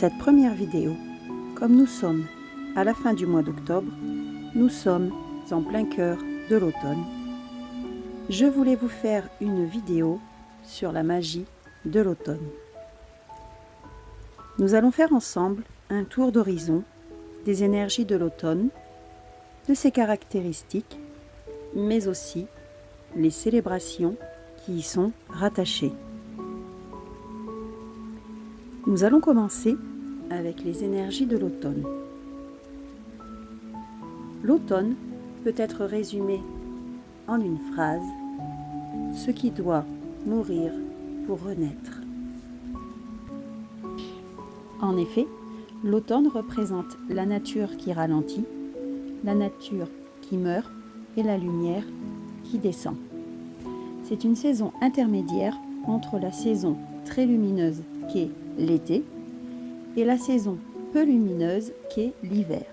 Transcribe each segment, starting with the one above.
cette première vidéo, comme nous sommes à la fin du mois d'octobre, nous sommes en plein cœur de l'automne. Je voulais vous faire une vidéo sur la magie de l'automne. Nous allons faire ensemble un tour d'horizon des énergies de l'automne, de ses caractéristiques, mais aussi les célébrations qui y sont rattachées. Nous allons commencer avec les énergies de l'automne. L'automne peut être résumé en une phrase: ce qui doit mourir pour renaître. En effet, l'automne représente la nature qui ralentit, la nature qui meurt et la lumière qui descend. C'est une saison intermédiaire entre la saison très lumineuse qu'est l'été et la saison peu lumineuse qu'est l'hiver.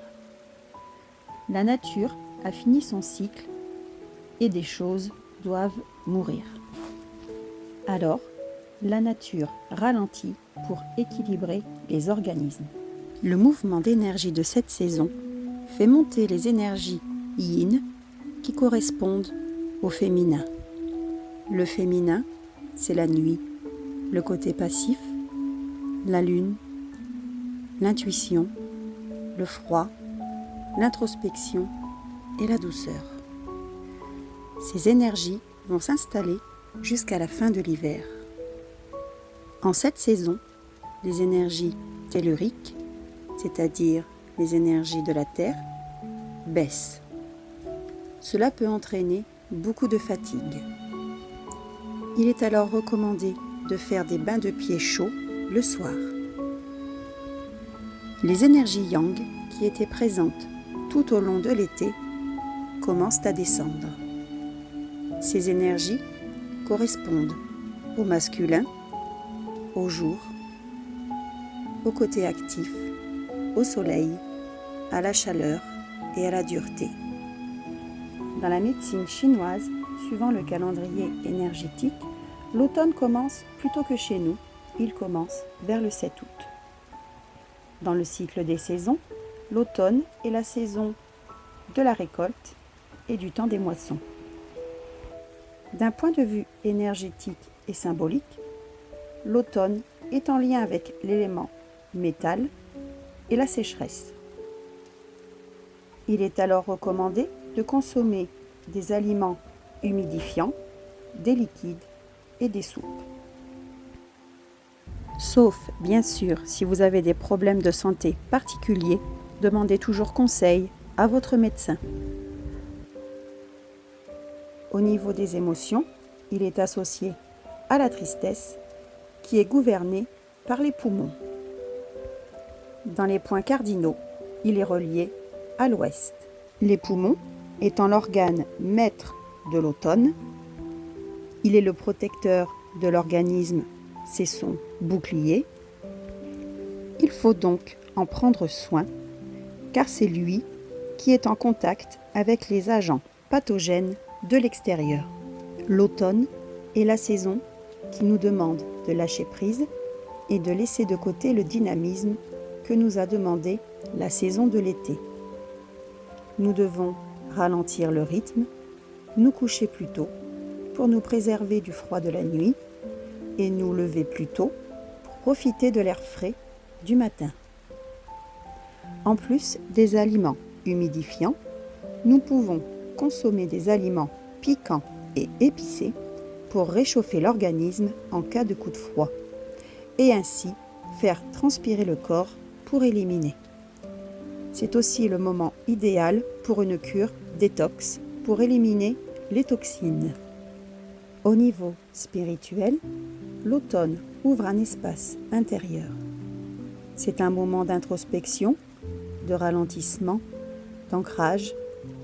La nature a fini son cycle et des choses doivent mourir. Alors, la nature ralentit pour équilibrer les organismes. Le mouvement d'énergie de cette saison fait monter les énergies yin qui correspondent au féminin. Le féminin, c'est la nuit, le côté passif, la lune, l'intuition, le froid, l'introspection et la douceur. Ces énergies vont s'installer jusqu'à la fin de l'hiver. En cette saison, les énergies telluriques, c'est-à-dire les énergies de la Terre, baissent. Cela peut entraîner beaucoup de fatigue. Il est alors recommandé de faire des bains de pieds chauds le soir. Les énergies yang, qui étaient présentes tout au long de l'été, commencent à descendre. Ces énergies correspondent au masculin, au jour, au côté actif, au soleil, à la chaleur et à la dureté. Dans la médecine chinoise, suivant le calendrier énergétique, l'automne commence plus tôt que chez nous, il commence vers le 7 août. Dans le cycle des saisons, l'automne est la saison de la récolte et du temps des moissons. D'un point de vue énergétique et symbolique, l'automne est en lien avec l'élément métal et la sécheresse. Il est alors recommandé de consommer des aliments humidifiants, des liquides et des soupes. Sauf, bien sûr, si vous avez des problèmes de santé particuliers, demandez toujours conseil à votre médecin. Au niveau des émotions, il est associé à la tristesse, qui est gouvernée par les poumons. Dans les points cardinaux, il est relié à l'ouest. Les poumons étant l'organe maître de l'automne, il est le protecteur de l'organisme, c'est son bouclier. Il faut donc en prendre soin, car c'est lui qui est en contact avec les agents pathogènes de l'extérieur. L'automne est la saison qui nous demande de lâcher prise et de laisser de côté le dynamisme que nous a demandé la saison de l'été. Nous devons ralentir le rythme, nous coucher plus tôt pour nous préserver du froid de la nuit et nous lever plus tôt pour profiter de l'air frais du matin. En plus des aliments humidifiants, nous pouvons consommer des aliments piquants et épicés pour réchauffer l'organisme en cas de coup de froid et ainsi faire transpirer le corps pour éliminer. C'est aussi le moment idéal pour une cure détox pour éliminer les toxines. Au niveau spirituel, l'automne ouvre un espace intérieur. C'est un moment d'introspection, de ralentissement, d'ancrage,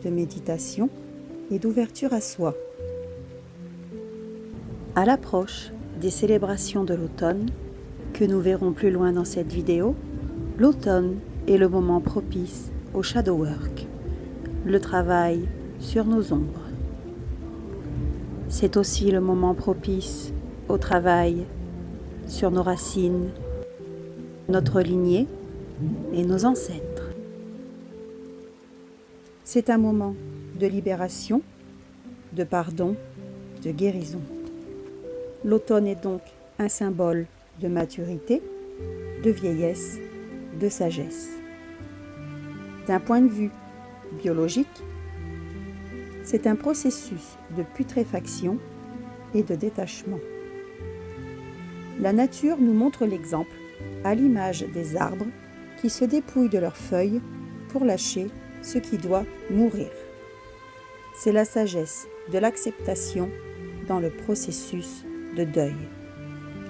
de méditation et d'ouverture à soi. À l'approche des célébrations de l'automne, que nous verrons plus loin dans cette vidéo, l'automne est le moment propice au shadow work, le travail sur nos ombres. C'est aussi le moment propice au travail sur nos racines notre lignée et nos ancêtres. C'est un moment de libération, de pardon, de guérison. L'automne est donc un symbole de maturité, de vieillesse, de sagesse. D'un point de vue biologique, c'est un processus de putréfaction et de détachement. La nature nous montre l'exemple à l'image des arbres qui se dépouillent de leurs feuilles pour lâcher ce qui doit mourir. C'est la sagesse de l'acceptation dans le processus de deuil.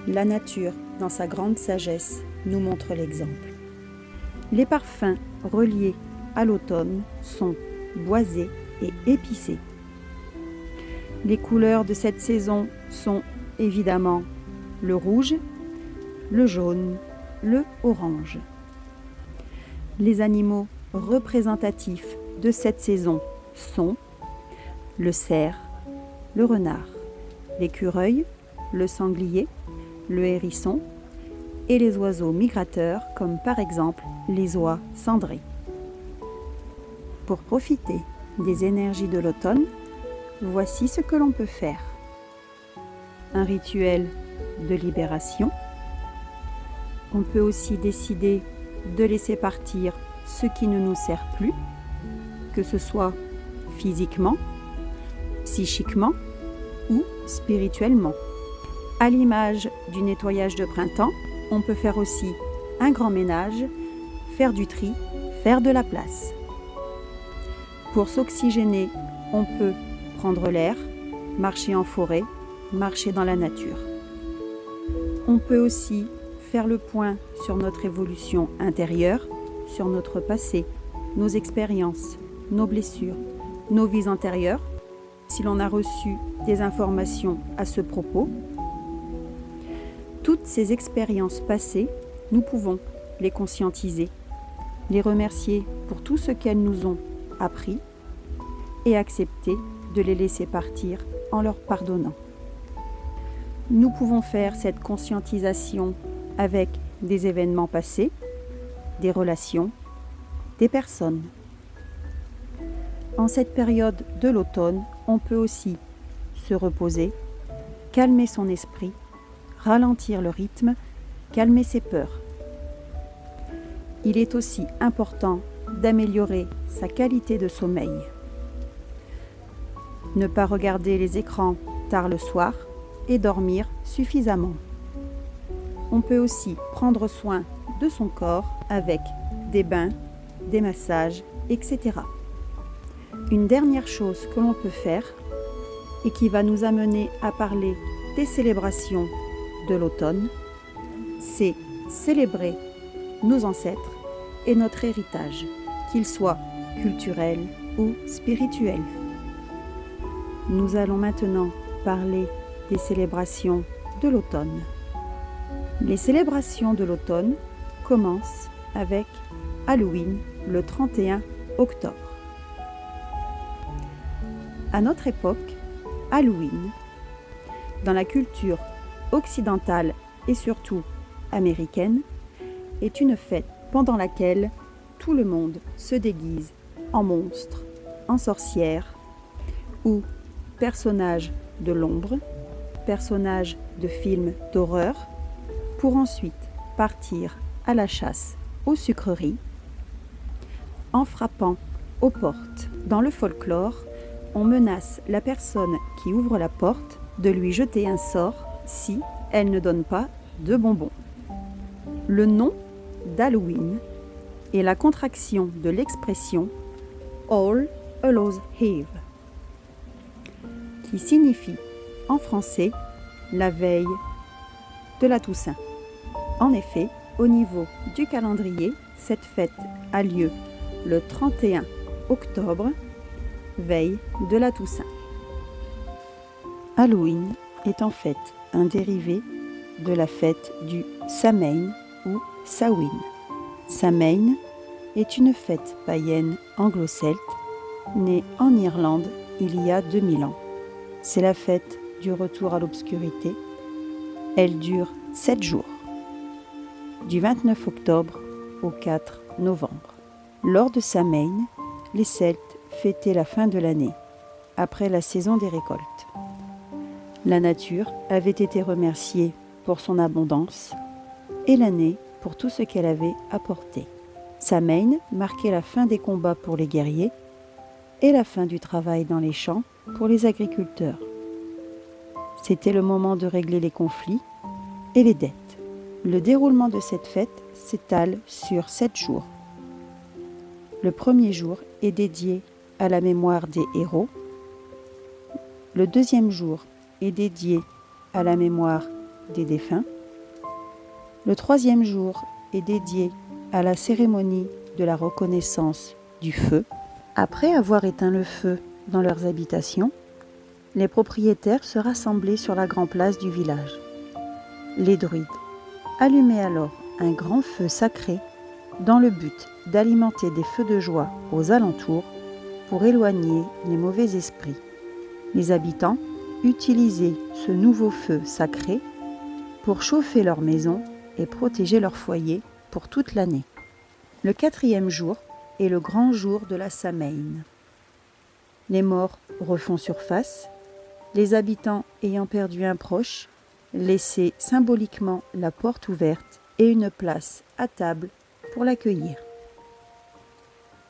La nature, dans sa grande sagesse, nous montre l'exemple. Les parfums reliés à l'automne sont boisés et épicés. Les couleurs de cette saison sont évidemment le rouge, le jaune, le orange. Les animaux représentatifs de cette saison sont le cerf, le renard, l'écureuil, le sanglier, le hérisson et les oiseaux migrateurs comme par exemple les oies cendrées. Pour profiter des énergies de l'automne, voici ce que l'on peut faire. Un rituel de libération. On peut aussi décider de laisser partir ce qui ne nous sert plus, que ce soit physiquement, psychiquement ou spirituellement. À l'image du nettoyage de printemps, on peut faire aussi un grand ménage, faire du tri, faire de la place. Pour s'oxygéner, on peut prendre l'air, marcher en forêt, marcher dans la nature. On peut aussi faire le point sur notre évolution intérieure, sur notre passé, nos expériences, nos blessures, nos vies antérieures, si l'on a reçu des informations à ce propos. Toutes ces expériences passées, nous pouvons les conscientiser, les remercier pour tout ce qu'elles nous ont appris et accepter de les laisser partir en leur pardonnant. Nous pouvons faire cette conscientisation avec des événements passés, des relations, des personnes. En cette période de l'automne, on peut aussi se reposer, calmer son esprit, ralentir le rythme, calmer ses peurs. Il est aussi important d'améliorer sa qualité de sommeil. Ne pas regarder les écrans tard le soir et dormir suffisamment. On peut aussi prendre soin de son corps avec des bains, des massages, etc. Une dernière chose que l'on peut faire et qui va nous amener à parler des célébrations de l'automne, c'est célébrer nos ancêtres et notre héritage, qu'il soit culturel ou spirituel. Nous allons maintenant parler des célébrations de l'automne. Les célébrations de l'automne commencent avec Halloween le 31 octobre. À notre époque, Halloween, dans la culture occidentale et surtout américaine, est une fête pendant laquelle tout le monde se déguise en monstre, en sorcière ou personnage de l'ombre, personnage de films d'horreur, pour ensuite partir à la chasse aux sucreries en frappant aux portes. Dans le folklore, on menace la personne qui ouvre la porte de lui jeter un sort si elle ne donne pas de bonbons. Le nom d'Halloween est la contraction de l'expression All Hallows Eve, qui signifie en français la veille de la Toussaint. En effet, au niveau du calendrier, cette fête a lieu le 31 octobre, veille de la Toussaint. Halloween est en fait un dérivé de la fête du Samhain ou Samhain. Samhain est une fête païenne anglo-celte née en Irlande il y a 2000 ans. C'est la fête du retour à l'obscurité. Elle dure 7 jours. du 29 octobre au 4 novembre. Lors de Samhain, les Celtes fêtaient la fin de l'année, après la saison des récoltes. La nature avait été remerciée pour son abondance et l'année pour tout ce qu'elle avait apporté. Samhain marquait la fin des combats pour les guerriers et la fin du travail dans les champs pour les agriculteurs. C'était le moment de régler les conflits et les dettes. Le déroulement de cette fête s'étale sur 7 jours. Le premier jour est dédié à la mémoire des héros. Le deuxième jour est dédié à la mémoire des défunts. Le troisième jour est dédié à la cérémonie de la reconnaissance du feu. Après avoir éteint le feu dans leurs habitations, les propriétaires se rassemblaient sur la grande place du village. Les druides allumaient alors un grand feu sacré dans le but d'alimenter des feux de joie aux alentours pour éloigner les mauvais esprits. Les habitants utilisaient ce nouveau feu sacré pour chauffer leur maison et protéger leur foyer pour toute l'année. Le 4e jour est le grand jour de la Samhain. Les morts refont surface, les habitants ayant perdu un proche laissaient symboliquement la porte ouverte et une place à table pour l'accueillir.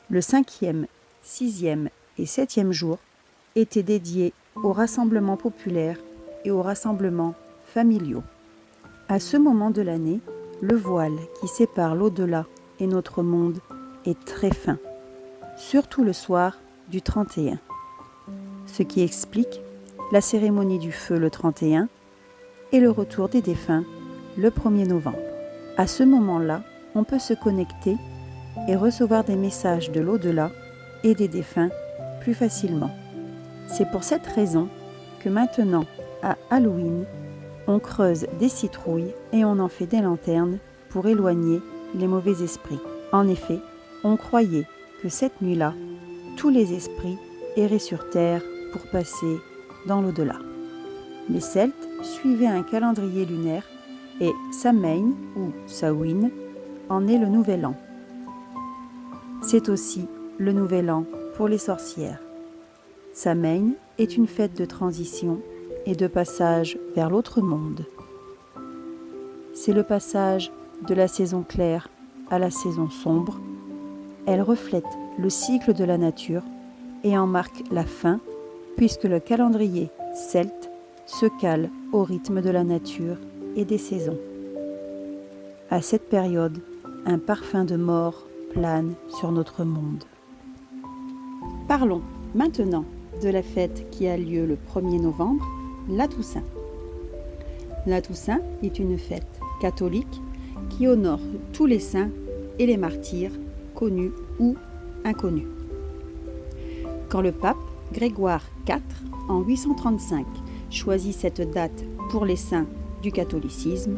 Le 5e, 6e et 7e jour étaient dédiés aux rassemblements populaires et aux rassemblements familiaux. À ce moment de l'année, le voile qui sépare l'au-delà et notre monde est très fin, surtout le soir du 31, ce qui explique la cérémonie du feu le 31 et le retour des défunts le 1er novembre. À ce moment-là, on peut se connecter et recevoir des messages de l'au-delà et des défunts plus facilement. C'est pour cette raison que maintenant, à Halloween, on creuse des citrouilles et on en fait des lanternes pour éloigner les mauvais esprits. En effet, on croyait que cette nuit-là, tous les esprits erraient sur terre pour passer dans l'au-delà. Les Celtes suivaient un calendrier lunaire et Samhain ou Samhain en est le nouvel an. C'est aussi le nouvel an pour les sorcières. Samhain est une fête de transition et de passage vers l'autre monde. C'est le passage de la saison claire à la saison sombre. Elle reflète le cycle de la nature et en marque la fin, puisque le calendrier celte se cale au rythme de la nature et des saisons. À cette période, un parfum de mort plane sur notre monde. Parlons maintenant de la fête qui a lieu le 1er novembre, la Toussaint. La Toussaint est une fête catholique qui honore tous les saints et les martyrs, connus ou inconnus. Quand le pape Grégoire IV, en 835, choisit cette date pour les saints du catholicisme,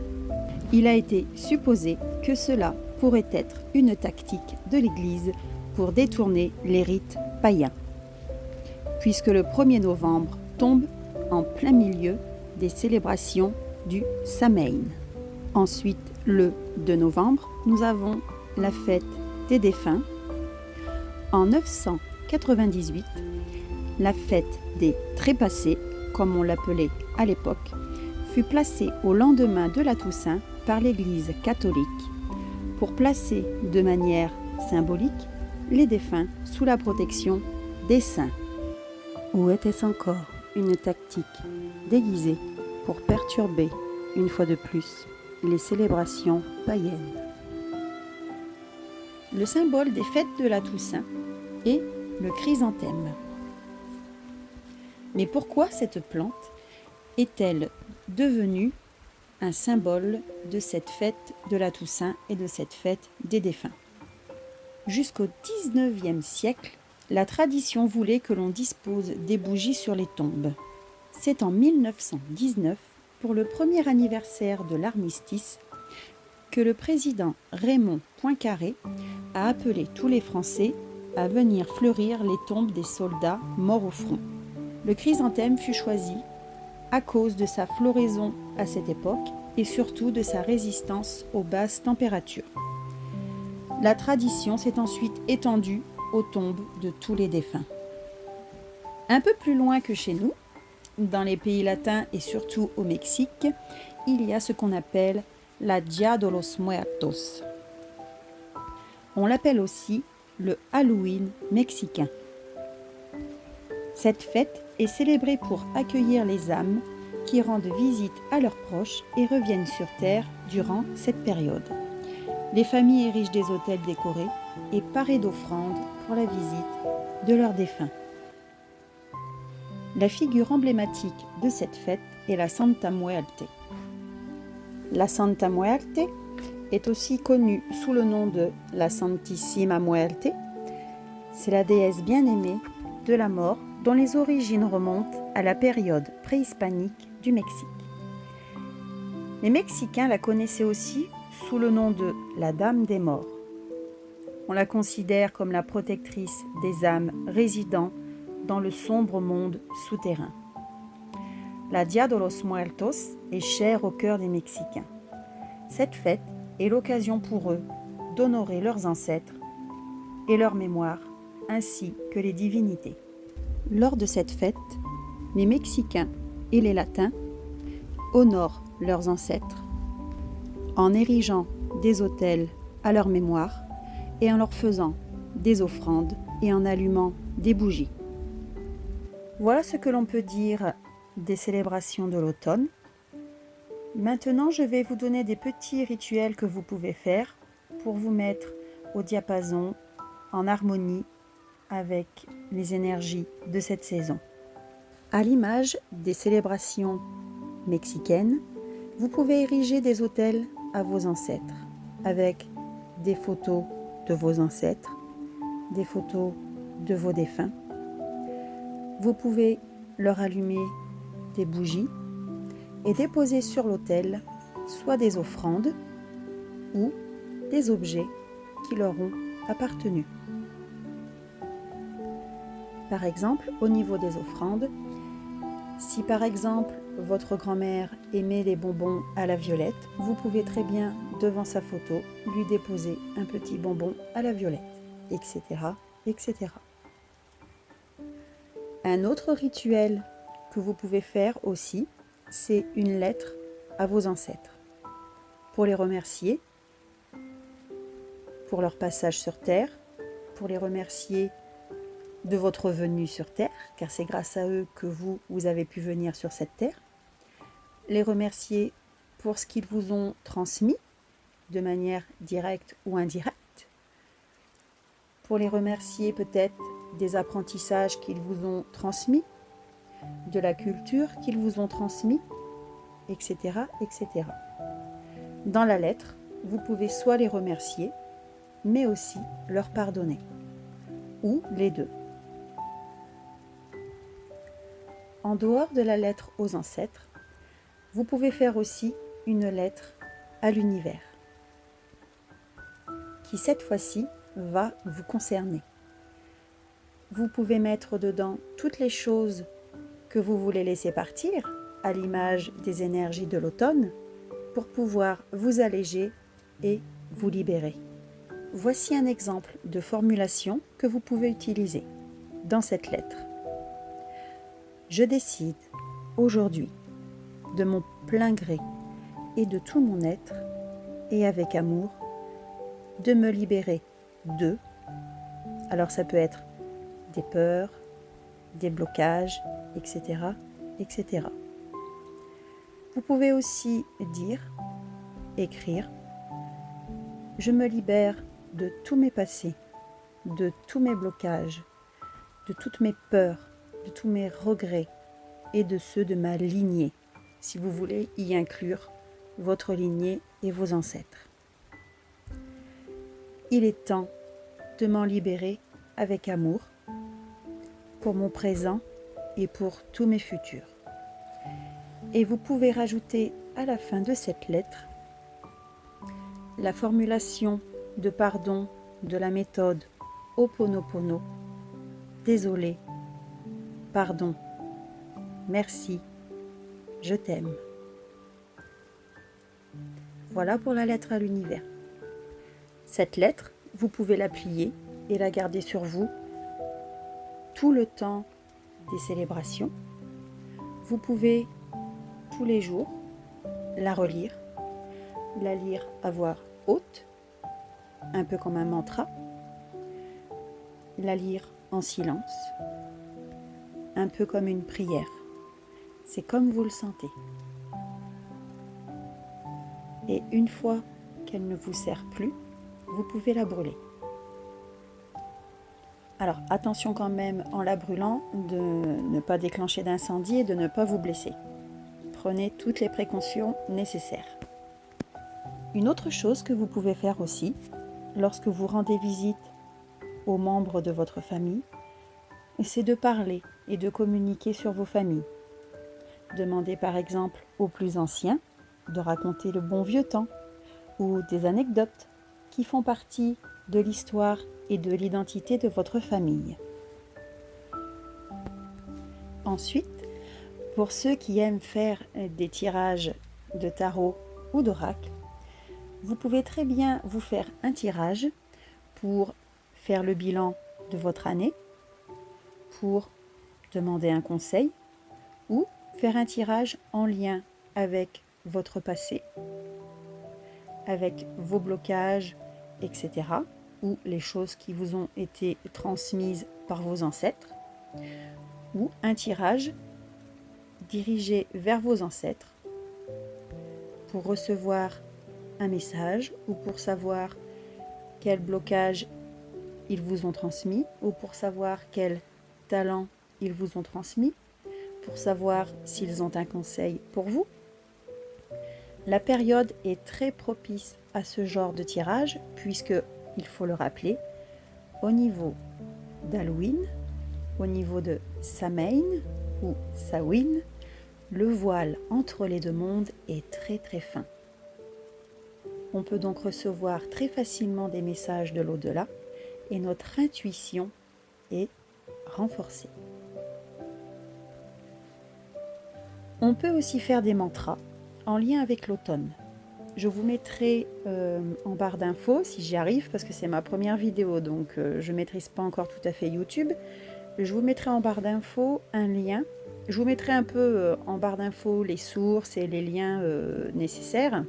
il a été supposé que cela pourrait être une tactique de l'Église pour détourner les rites païens, puisque le 1er novembre tombe en plein milieu des célébrations du Samhain. Ensuite, le 2 novembre, nous avons la fête des défunts. En 998, la fête des trépassés, comme on l'appelait à l'époque, fut placée au lendemain de la Toussaint par l'Église catholique pour placer de manière symbolique les défunts sous la protection des saints. Ou était-ce encore une tactique déguisée pour perturber, une fois de plus, les célébrations païennes? Le symbole des fêtes de la Toussaint est le chrysanthème. Mais pourquoi cette plante est-elle devenue un symbole de cette fête de la Toussaint et de cette fête des défunts? Jusqu'au XIXe siècle, la tradition voulait que l'on dispose des bougies sur les tombes. C'est en 1919, pour le premier anniversaire de l'armistice, que le président Raymond Poincaré a appelé tous les Français à venir fleurir les tombes des soldats morts au front. Le chrysanthème fut choisi à cause de sa floraison à cette époque et surtout de sa résistance aux basses températures. La tradition s'est ensuite étendue aux tombes de tous les défunts. Un peu plus loin que chez nous, dans les pays latins et surtout au Mexique, il y a ce qu'on appelle la Dia de los Muertos. On l'appelle aussi le Halloween mexicain. Cette fête est célébrée pour accueillir les âmes qui rendent visite à leurs proches et reviennent sur Terre durant cette période. Les familles érigent des autels décorés et parés d'offrandes pour la visite de leurs défunts. La figure emblématique de cette fête est la Santa Muerte. La Santa Muerte est aussi connue sous le nom de la Santissima Muerte. C'est la déesse bien-aimée de la mort dont les origines remontent à la période préhispanique du Mexique. Les Mexicains la connaissaient aussi sous le nom de la Dame des Morts. On la considère comme la protectrice des âmes résidant dans le sombre monde souterrain. La Dia de los Muertos est chère au cœur des Mexicains. Cette fête est l'occasion pour eux d'honorer leurs ancêtres et leur mémoire, ainsi que les divinités. Lors de cette fête, les Mexicains et les Latins honorent leurs ancêtres en érigeant des autels à leur mémoire et en leur faisant des offrandes et en allumant des bougies. Voilà ce que l'on peut dire des célébrations de l'automne. Maintenant, je vais vous donner des petits rituels que vous pouvez faire pour vous mettre au diapason, en harmonie avec les énergies de cette saison. À l'image des célébrations mexicaines, vous pouvez ériger des autels à vos ancêtres avec des photos de vos ancêtres, des photos de vos défunts. Vous pouvez leur allumer des bougies et déposer sur l'autel soit des offrandes ou des objets qui leur ont appartenu. Par exemple, au niveau des offrandes, si par exemple votre grand-mère aimait les bonbons à la violette, vous pouvez très bien, devant sa photo, lui déposer un petit bonbon à la violette, etc., etc. Un autre rituel que vous pouvez faire aussi, c'est une lettre à vos ancêtres pour les remercier pour leur passage sur Terre, pour les remercier de votre venue sur Terre, car c'est grâce à eux que vous avez pu venir sur cette Terre, les remercier pour ce qu'ils vous ont transmis de manière directe ou indirecte, pour les remercier peut-être des apprentissages qu'ils vous ont transmis, de la culture qu'ils vous ont transmis, etc., etc. Dans la lettre, vous pouvez soit les remercier, mais aussi leur pardonner, ou les deux. En dehors de la lettre aux ancêtres, vous pouvez faire aussi une lettre à l'univers, qui cette fois-ci va vous concerner. Vous pouvez mettre dedans toutes les choses que vous voulez laisser partir, à l'image des énergies de l'automne, pour pouvoir vous alléger et vous libérer. Voici un exemple de formulation que vous pouvez utiliser dans cette lettre. Je décide aujourd'hui, de mon plein gré et de tout mon être, et avec amour, de me libérer de, alors ça peut être des peurs, des blocages, etc., etc. Vous pouvez aussi dire, écrire, je me libère de tous mes passés, de tous mes blocages, de toutes mes peurs, de tous mes regrets et de ceux de ma lignée, si vous voulez y inclure votre lignée et vos ancêtres. Il est temps de m'en libérer avec amour pour mon présent et pour tous mes futurs. Et vous pouvez rajouter à la fin de cette lettre la formulation de pardon de la méthode Ho'oponopono. Désolé, pardon, merci, je t'aime. Voilà pour la lettre à l'univers. Cette lettre, vous pouvez la plier et la garder sur vous tout le temps des célébrations. Vous pouvez tous les jours la relire, la lire à voix haute, un peu comme un mantra, la lire en silence, un peu comme une prière. C'est comme vous le sentez. Et une fois qu'elle ne vous sert plus, vous pouvez la brûler. Alors attention quand même en la brûlant de ne pas déclencher d'incendie et de ne pas vous blesser. Prenez toutes les précautions nécessaires. Une autre chose que vous pouvez faire aussi, lorsque vous rendez visite aux membres de votre famille, c'est de parler et de communiquer sur vos familles. Demandez par exemple aux plus anciens de raconter le bon vieux temps ou des anecdotes qui font partie de l'histoire et de l'identité de votre famille. Ensuite, pour ceux qui aiment faire des tirages de tarot ou d'oracle, vous pouvez très bien vous faire un tirage pour faire le bilan de votre année, pour demander un conseil ou faire un tirage en lien avec votre passé, avec vos blocages, etc. ou les choses qui vous ont été transmises par vos ancêtres, ou un tirage dirigé vers vos ancêtres pour recevoir un message ou pour savoir quel blocage ils vous ont transmis ou pour savoir quel talent ils vous ont transmis, pour savoir s'ils ont un conseil pour vous. La période est très propice à ce genre de tirage puisque, il faut le rappeler, au niveau d'Halloween, au niveau de Samhain ou Samhain, le voile entre les deux mondes est très très fin. On peut donc recevoir très facilement des messages de l'au-delà et notre intuition est renforcée. On peut aussi faire des mantras en lien avec l'automne. Je vous mettrai en barre d'infos si j'y arrive parce que c'est ma première vidéo donc je ne maîtrise pas encore tout à fait YouTube. Je vous mettrai en barre d'infos un lien. Je vous mettrai un peu en barre d'infos les sources et les liens nécessaires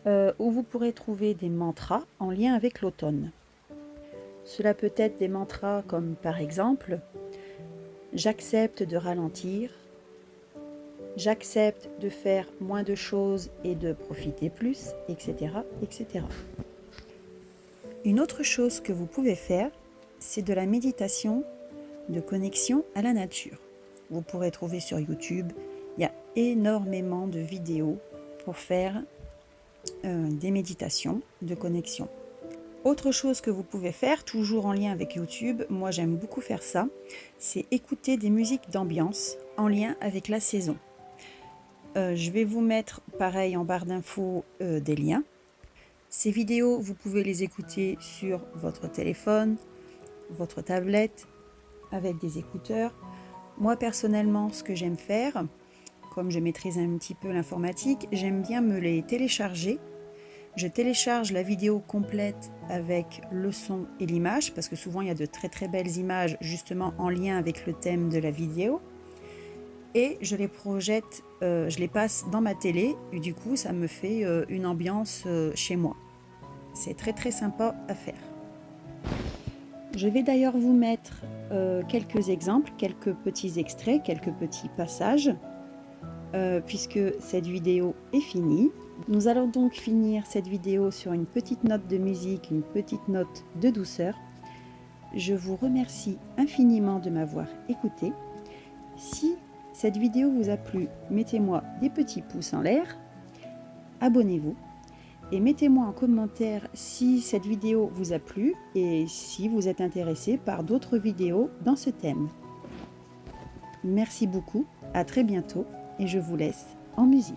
où vous pourrez trouver des mantras en lien avec l'automne. Cela peut être des mantras comme par exemple « J'accepte de ralentir »,« J'accepte de faire moins de choses et de profiter plus », etc., etc. Une autre chose que vous pouvez faire, c'est de la méditation de connexion à la nature. Vous pourrez trouver sur YouTube, il y a énormément de vidéos pour faire des méditations de connexion. Autre chose que vous pouvez faire, toujours en lien avec YouTube, moi j'aime beaucoup faire ça, c'est écouter des musiques d'ambiance en lien avec la saison. Je vais vous mettre pareil en barre d'infos des liens. Ces vidéos, vous pouvez les écouter sur votre téléphone, votre tablette, avec des écouteurs. Moi personnellement, ce que j'aime faire, comme je maîtrise un petit peu l'informatique, j'aime bien me les télécharger. Je télécharge la vidéo complète avec le son et l'image, parce que souvent il y a de très très belles images justement en lien avec le thème de la vidéo. Et je les projette, je les passe dans ma télé, et du coup ça me fait une ambiance chez moi. C'est très très sympa à faire. Je vais d'ailleurs vous mettre quelques exemples, quelques petits extraits, quelques petits passages, puisque cette vidéo est finie. Nous allons donc finir cette vidéo sur une petite note de musique, une petite note de douceur. Je vous remercie infiniment de m'avoir écouté. Si cette vidéo vous a plu, mettez-moi des petits pouces en l'air, abonnez-vous et mettez-moi en commentaire si cette vidéo vous a plu et si vous êtes intéressé par d'autres vidéos dans ce thème. Merci beaucoup, à très bientôt et je vous laisse en musique.